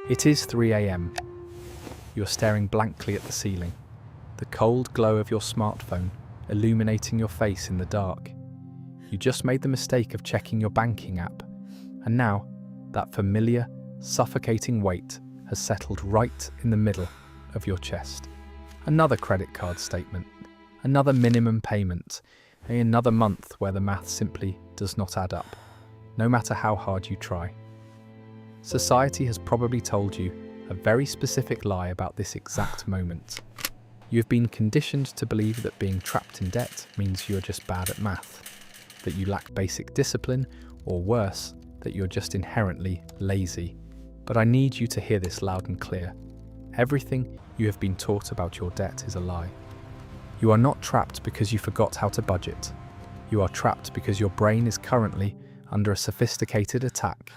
It is 3 a.m. You're staring blankly at the ceiling, the cold glow of your smartphone illuminating your face in the dark. You just made the mistake of checking your banking app, and now that familiar, suffocating weight has settled right in the middle of your chest. Another credit card statement, another minimum payment, another month where the math simply does not add up, no matter how hard you try. Society has probably told you a very specific lie about this exact moment. You've been conditioned to believe that being trapped in debt means you're just bad at math, that you lack basic discipline, or worse, that you're just inherently lazy. But I need you to hear this loud and clear. Everything you have been taught about your debt is a lie. You are not trapped because you forgot how to budget. You are trapped because your brain is currently under a sophisticated attack.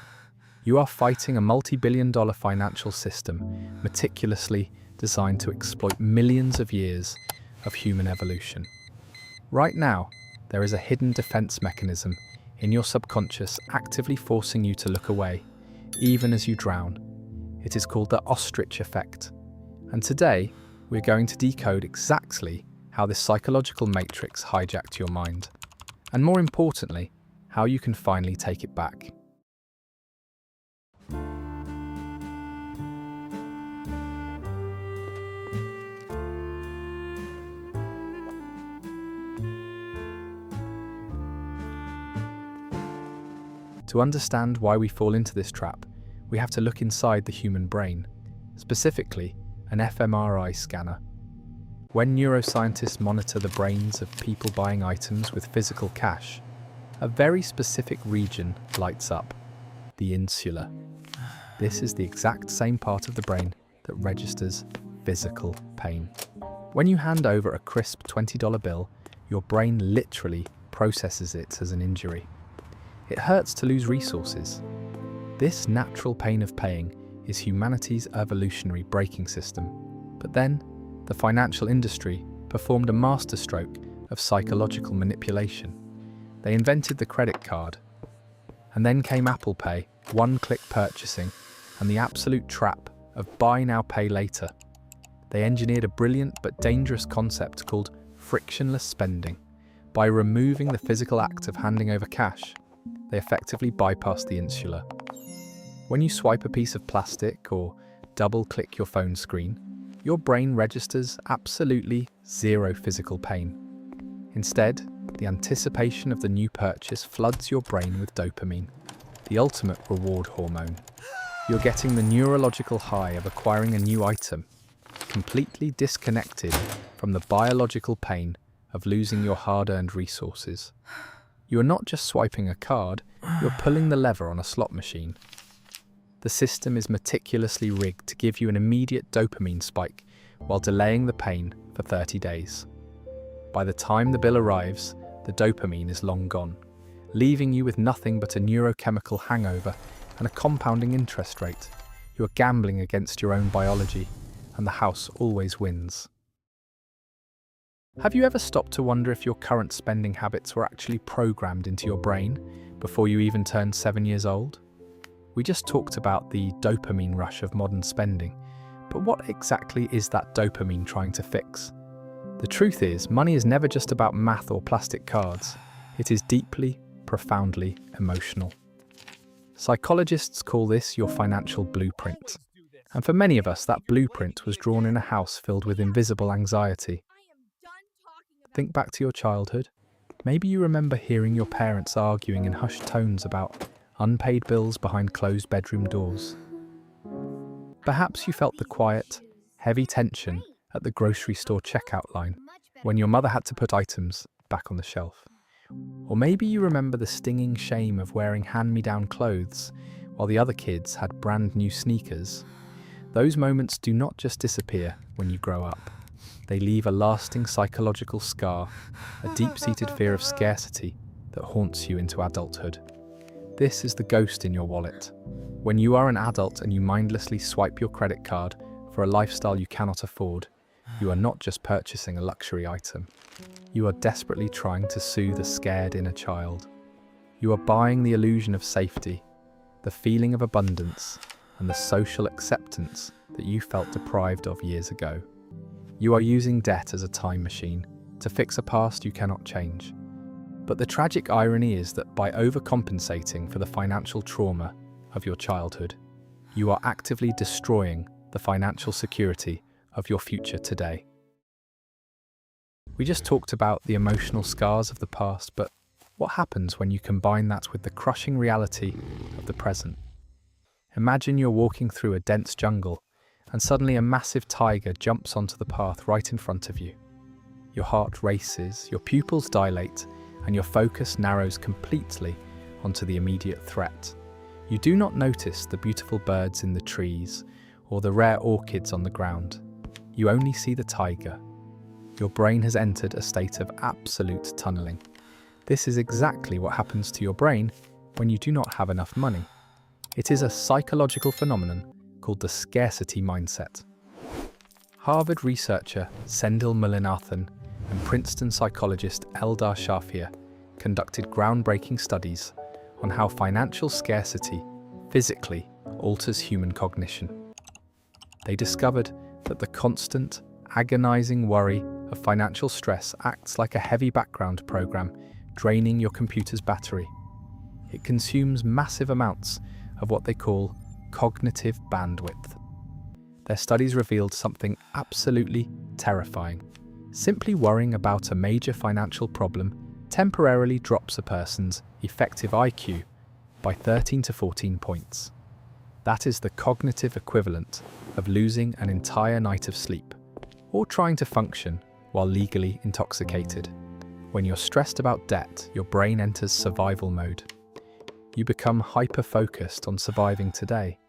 You are fighting a multi-billion-dollar financial system meticulously designed to exploit millions of years of human evolution. Right now, there is a hidden defense mechanism in your subconscious actively forcing you to look away, even as you drown. It is called the Ostrich Effect. And today, we're going to decode exactly how this psychological matrix hijacked your mind, and more importantly, how you can finally take it back. To understand why we fall into this trap, we have to look inside the human brain, specifically an fMRI scanner. When neuroscientists monitor the brains of people buying items with physical cash, a very specific region lights up, the insula. This is the exact same part of the brain that registers physical pain. When you hand over a crisp $20 bill, your brain literally processes it as an injury. It hurts to lose resources. This natural pain of paying is humanity's evolutionary braking system. But then, the financial industry performed a masterstroke of psychological manipulation. They invented the credit card. And then came Apple Pay, one-click purchasing, and the absolute trap of buy now, pay later. They engineered a brilliant but dangerous concept called frictionless spending. By removing the physical act of handing over cash, they effectively bypass the insula. When you swipe a piece of plastic or double-click your phone screen, your brain registers absolutely zero physical pain. Instead, the anticipation of the new purchase floods your brain with dopamine, the ultimate reward hormone. You're getting the neurological high of acquiring a new item, completely disconnected from the biological pain of losing your hard-earned resources. You are not just swiping a card, you're pulling the lever on a slot machine. The system is meticulously rigged to give you an immediate dopamine spike while delaying the pain for 30 days. By the time the bill arrives, the dopamine is long gone, leaving you with nothing but a neurochemical hangover and a compounding interest rate. You are gambling against your own biology, and the house always wins. Have you ever stopped to wonder if your current spending habits were actually programmed into your brain before you even turned 7 years old? We just talked about the dopamine rush of modern spending, but what exactly is that dopamine trying to fix? The truth is, money is never just about math or plastic cards. It is deeply, profoundly emotional. Psychologists call this your financial blueprint. And for many of us, that blueprint was drawn in a house filled with invisible anxiety. Think back to your childhood. Maybe you remember hearing your parents arguing in hushed tones about unpaid bills behind closed bedroom doors. Perhaps you felt the quiet, heavy tension at the grocery store checkout line when your mother had to put items back on the shelf. Or maybe you remember the stinging shame of wearing hand-me-down clothes while the other kids had brand new sneakers. Those moments do not just disappear when you grow up. They leave a lasting psychological scar, a deep-seated fear of scarcity that haunts you into adulthood. This is the ghost in your wallet. When you are an adult and you mindlessly swipe your credit card for a lifestyle you cannot afford, you are not just purchasing a luxury item. You are desperately trying to soothe a scared inner child. You are buying the illusion of safety, the feeling of abundance, and the social acceptance that you felt deprived of years ago. You are using debt as a time machine to fix a past you cannot change. But the tragic irony is that by overcompensating for the financial trauma of your childhood, you are actively destroying the financial security of your future today. We just talked about the emotional scars of the past, but what happens when you combine that with the crushing reality of the present? Imagine you're walking through a dense jungle and suddenly a massive tiger jumps onto the path right in front of you. Your heart races, your pupils dilate, and your focus narrows completely onto the immediate threat. You do not notice the beautiful birds in the trees or the rare orchids on the ground. You only see the tiger. Your brain has entered a state of absolute tunneling. This is exactly what happens to your brain when you do not have enough money. It is a psychological phenomenon called the scarcity mindset. Harvard researcher Sendil Mullainathan and Princeton psychologist Eldar Shafir conducted groundbreaking studies on how financial scarcity physically alters human cognition. They discovered that the constant, agonizing worry of financial stress acts like a heavy background program, draining your computer's battery. It consumes massive amounts of what they call cognitive bandwidth. Their studies revealed something absolutely terrifying. Simply worrying about a major financial problem temporarily drops a person's effective IQ by 13 to 14 points. That is the cognitive equivalent of losing an entire night of sleep, or trying to function while legally intoxicated. When you're stressed about debt, your brain enters survival mode. You become hyper-focused on surviving today,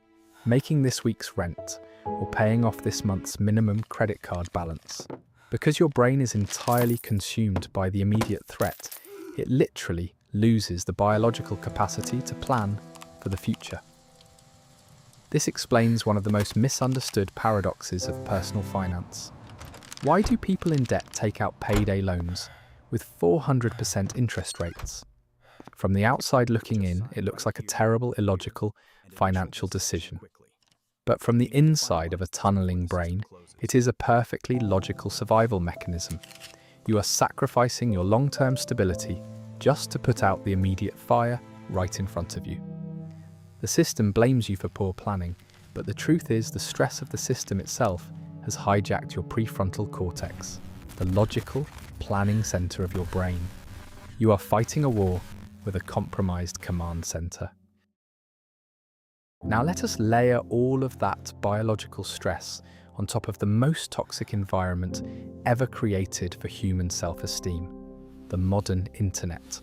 making this week's rent, or paying off this month's minimum credit card balance. Because your brain is entirely consumed by the immediate threat, it literally loses the biological capacity to plan for the future. This explains one of the most misunderstood paradoxes of personal finance. Why do people in debt take out payday loans with 400% interest rates? From the outside looking in, it looks like a terrible, illogical financial decision. But from the inside of a tunneling brain, it is a perfectly logical survival mechanism. You are sacrificing your long-term stability just to put out the immediate fire right in front of you. The system blames you for poor planning, but the truth is the stress of the system itself has hijacked your prefrontal cortex, the logical, planning center of your brain. You are fighting a war with a compromised command center. Now let us layer all of that biological stress on top of the most toxic environment ever created for human self-esteem, the modern internet.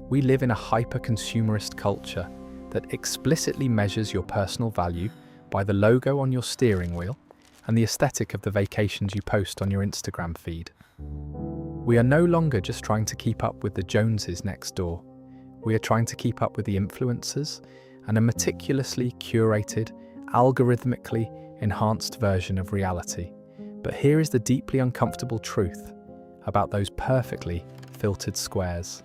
We live in a hyper-consumerist culture that explicitly measures your personal value by the logo on your steering wheel and the aesthetic of the vacations you post on your Instagram feed. We are no longer just trying to keep up with the Joneses next door. We are trying to keep up with the influencers and a meticulously curated, algorithmically enhanced version of reality. But here is the deeply uncomfortable truth about those perfectly filtered squares.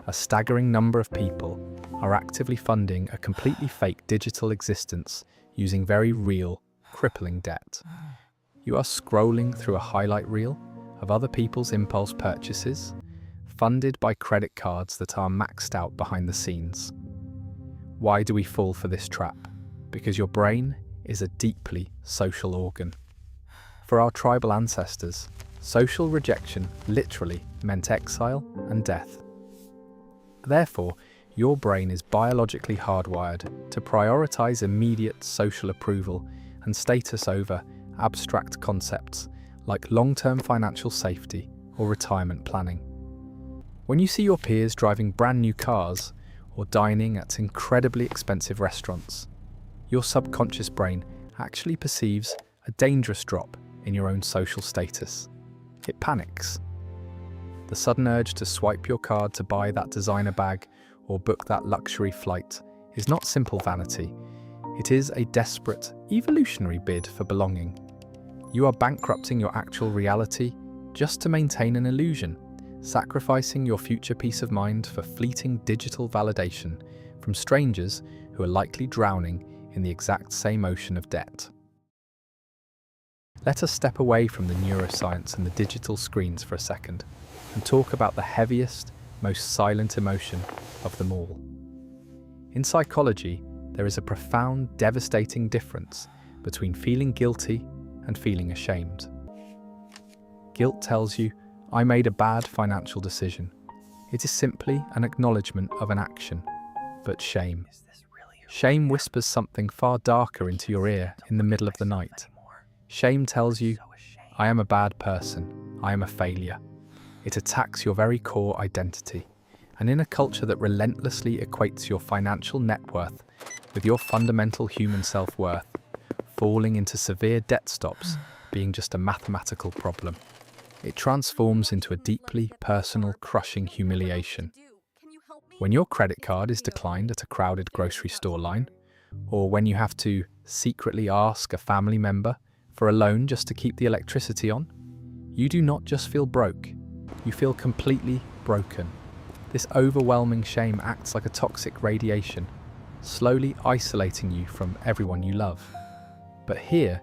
A staggering number of people are actively funding a completely fake digital existence using very real, crippling debt. You are scrolling through a highlight reel of other people's impulse purchases, funded by credit cards that are maxed out behind the scenes. Why do we fall for this trap? Because your brain is a deeply social organ. For our tribal ancestors, social rejection literally meant exile and death. Therefore, your brain is biologically hardwired to prioritize immediate social approval and status over abstract concepts like long-term financial safety or retirement planning. When you see your peers driving brand new cars or dining at incredibly expensive restaurants, your subconscious brain actually perceives a dangerous drop in your own social status. It panics. The sudden urge to swipe your card to buy that designer bag or book that luxury flight is not simple vanity. It is a desperate, evolutionary bid for belonging. You are bankrupting your actual reality just to maintain an illusion, sacrificing your future peace of mind for fleeting digital validation from strangers who are likely drowning in the exact same ocean of debt. Let us step away from the neuroscience and the digital screens for a second and talk about the heaviest, most silent emotion of them all. In psychology, there is a profound, devastating difference between feeling guilty and feeling ashamed. Guilt tells you, I made a bad financial decision. It is simply an acknowledgement of an action. But shame. Shame whispers something far darker into your ear in the middle of the night. Shame tells you, I am a bad person. I am a failure. It attacks your very core identity. And in a culture that relentlessly equates your financial net worth with your fundamental human self-worth, falling into severe debt stops being just a mathematical problem. It transforms into a deeply personal, crushing humiliation. When your credit card is declined at a crowded grocery store line, or when you have to secretly ask a family member for a loan just to keep the electricity on, you do not just feel broke, you feel completely broken. This overwhelming shame acts like a toxic radiation, slowly isolating you from everyone you love. But here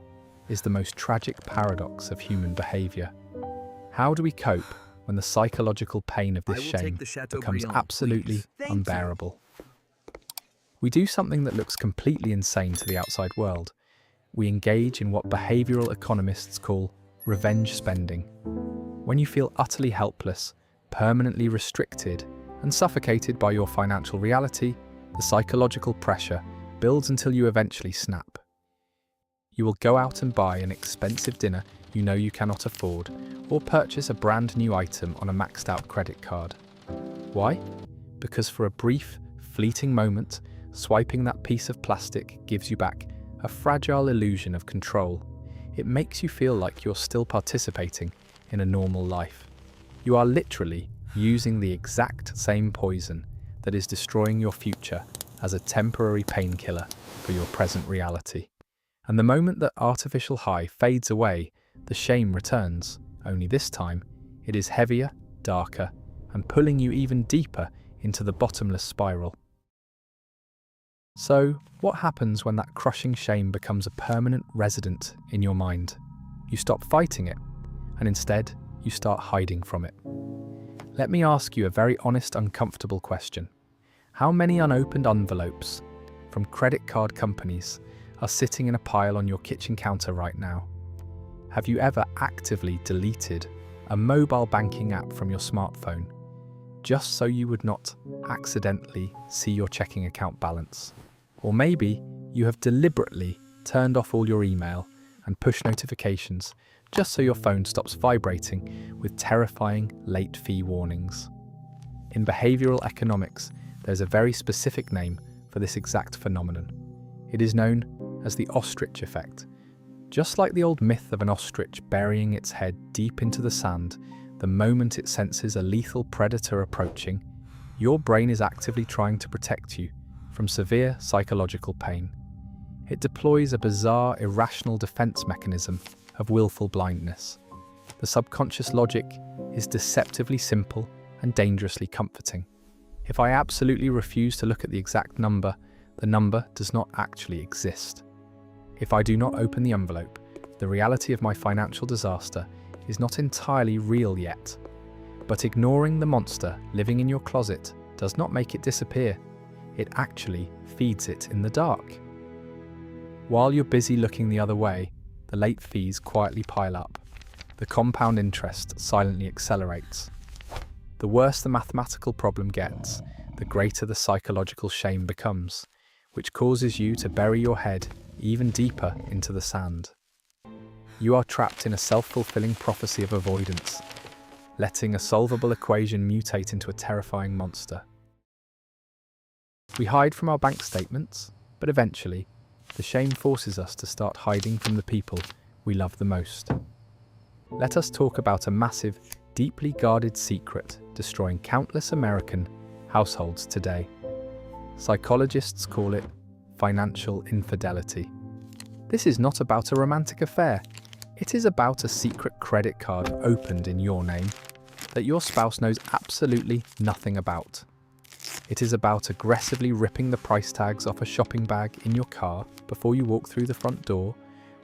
is the most tragic paradox of human behavior. How do we cope when the psychological pain of this shame becomes absolutely unbearable? We do something that looks completely insane to the outside world. We engage in what behavioral economists call revenge spending. When you feel utterly helpless, permanently restricted, and suffocated by your financial reality, the psychological pressure builds until you eventually snap. You will go out and buy an expensive dinner you know you cannot afford, or purchase a brand new item on a maxed out credit card. Why? Because for a brief, fleeting moment, swiping that piece of plastic gives you back a fragile illusion of control. It makes you feel like you're still participating in a normal life. You are literally using the exact same poison that is destroying your future as a temporary painkiller for your present reality. And the moment that artificial high fades away, the shame returns, only this time it is heavier, darker, and pulling you even deeper into the bottomless spiral. So, what happens when that crushing shame becomes a permanent resident in your mind? You stop fighting it, and instead, you start hiding from it. Let me ask you a very honest, uncomfortable question. How many unopened envelopes from credit card companies are sitting in a pile on your kitchen counter right now? Have you ever actively deleted a mobile banking app from your smartphone just so you would not accidentally see your checking account balance? Or maybe you have deliberately turned off all your email and push notifications just so your phone stops vibrating with terrifying late fee warnings. In behavioral economics, there's a very specific name for this exact phenomenon. It is known as the Ostrich Effect. Just like the old myth of an ostrich burying its head deep into the sand the moment it senses a lethal predator approaching, your brain is actively trying to protect you from severe psychological pain. It deploys a bizarre, irrational defense mechanism of willful blindness. The subconscious logic is deceptively simple and dangerously comforting. If I absolutely refuse to look at the exact number, the number does not actually exist. If I do not open the envelope, the reality of my financial disaster is not entirely real yet. But ignoring the monster living in your closet does not make it disappear. It actually feeds it in the dark. While you're busy looking the other way, the late fees quietly pile up. The compound interest silently accelerates. The worse the mathematical problem gets, the greater the psychological shame becomes, which causes you to bury your head even deeper into the sand. You are trapped in a self-fulfilling prophecy of avoidance, letting a solvable equation mutate into a terrifying monster. We hide from our bank statements, but eventually, the shame forces us to start hiding from the people we love the most. Let us talk about a massive, deeply guarded secret destroying countless American households today. Psychologists call it financial infidelity. This is not about a romantic affair. It is about a secret credit card opened in your name that your spouse knows absolutely nothing about. It is about aggressively ripping the price tags off a shopping bag in your car before you walk through the front door,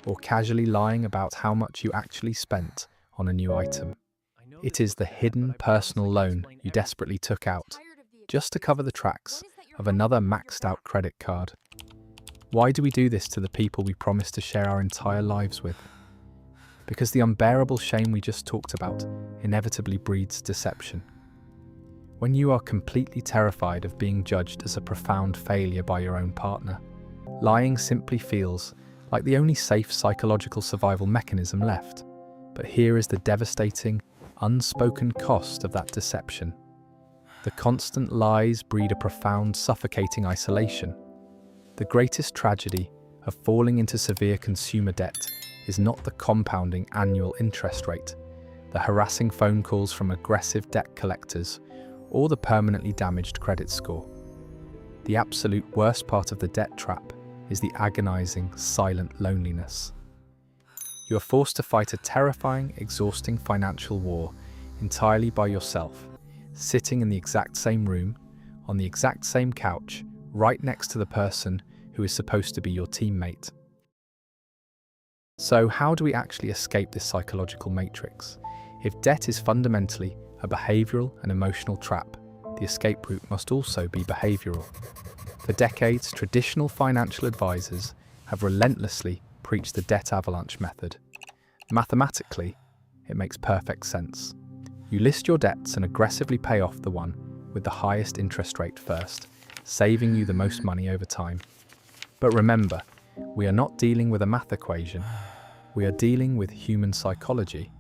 or casually lying about how much you actually spent on a new item. It is the hidden personal loan you desperately took out just to cover the tracks of another maxed out credit card. Why do we do this to the people we promise to share our entire lives with? Because the unbearable shame we just talked about inevitably breeds deception. When you are completely terrified of being judged as a profound failure by your own partner, lying simply feels like the only safe psychological survival mechanism left. But here is the devastating, unspoken cost of that deception. The constant lies breed a profound, suffocating isolation. The greatest tragedy of falling into severe consumer debt is not the compounding annual interest rate, the harassing phone calls from aggressive debt collectors, or the permanently damaged credit score. The absolute worst part of the debt trap is the agonizing, silent loneliness. You are forced to fight a terrifying, exhausting financial war entirely by yourself, sitting in the exact same room, on the exact same couch, right next to the person who is supposed to be your teammate. So how do we actually escape this psychological matrix? If debt is fundamentally a behavioral and emotional trap, the escape route must also be behavioral. For decades, traditional financial advisors have relentlessly preached the debt avalanche method. Mathematically, it makes perfect sense. You list your debts and aggressively pay off the one with the highest interest rate first, saving you the most money over time. But remember, we are not dealing with a math equation. We are dealing with human psychology.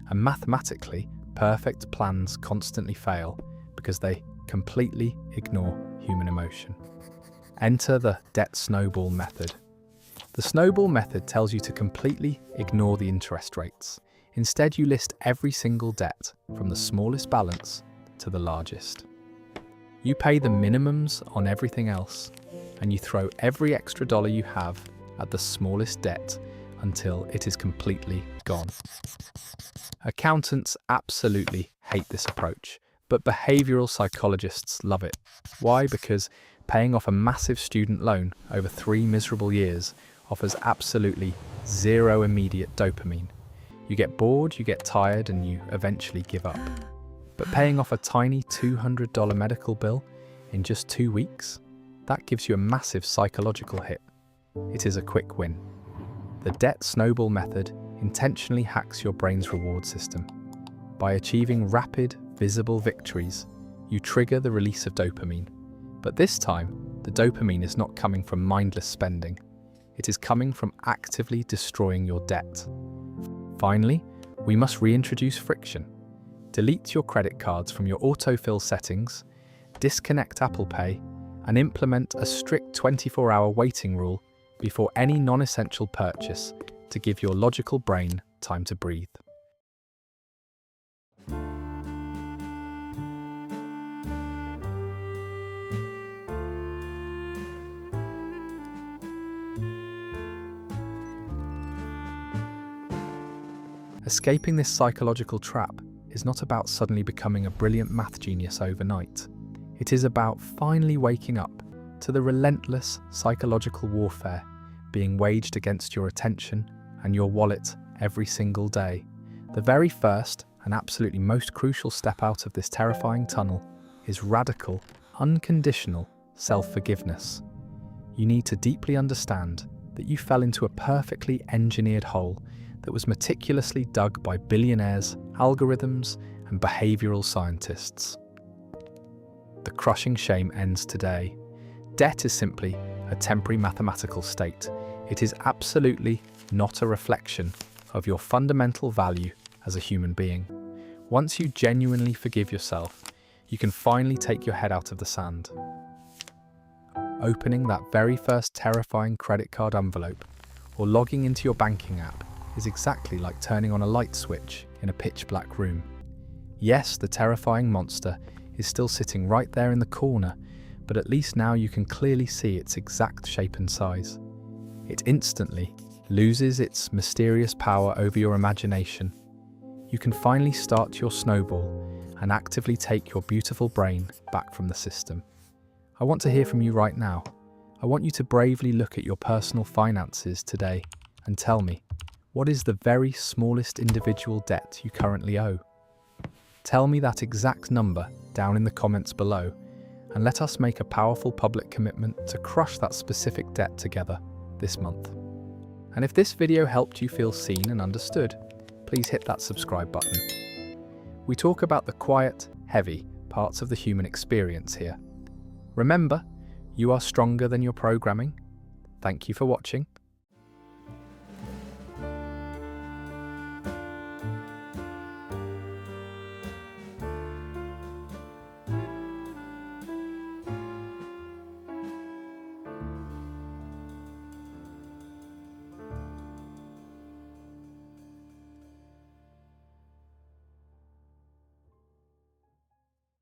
And mathematically, perfect plans constantly fail because they completely ignore human emotion. Enter the debt snowball method. The snowball method tells you to completely ignore the interest rates. Instead, you list every single debt, from the smallest balance to the largest. You pay the minimums on everything else, and you throw every extra dollar you have at the smallest debt until it is completely gone. Accountants absolutely hate this approach, but behavioral psychologists love it. Why? Because paying off a massive student loan over 3 miserable years offers absolutely zero immediate dopamine. You get bored, you get tired, and you eventually give up. But paying off a tiny $200 medical bill in just 2 weeks? That gives you a massive psychological hit. It is a quick win. The debt snowball method intentionally hacks your brain's reward system. By achieving rapid, visible victories, you trigger the release of dopamine. But this time, the dopamine is not coming from mindless spending. It is coming from actively destroying your debt. Finally, we must reintroduce friction. Delete your credit cards from your autofill settings, disconnect Apple Pay, and implement a strict 24-hour waiting rule before any non-essential purchase to give your logical brain time to breathe. Escaping this psychological trap is not about suddenly becoming a brilliant math genius overnight. It is about finally waking up to the relentless psychological warfare being waged against your attention and your wallet every single day. The very first and absolutely most crucial step out of this terrifying tunnel is radical, unconditional self-forgiveness. You need to deeply understand that you fell into a perfectly engineered hole that was meticulously dug by billionaires, algorithms, and behavioral scientists. The crushing shame ends today. Debt is simply a temporary mathematical state. It is absolutely not a reflection of your fundamental value as a human being. Once you genuinely forgive yourself, you can finally take your head out of the sand. Opening that very first terrifying credit card envelope or logging into your banking app is exactly like turning on a light switch in a pitch-black room. Yes, the terrifying monster is still sitting right there in the corner, but at least now you can clearly see its exact shape and size. It instantly loses its mysterious power over your imagination. You can finally start your snowball and actively take your beautiful brain back from the system. I want to hear from you right now. I want you to bravely look at your personal finances today and tell me, what is the very smallest individual debt you currently owe? Tell me that exact number down in the comments below, and let us make a powerful public commitment to crush that specific debt together this month. And if this video helped you feel seen and understood, please hit that subscribe button. We talk about the quiet, heavy parts of the human experience here. Remember, you are stronger than your programming. Thank you for watching.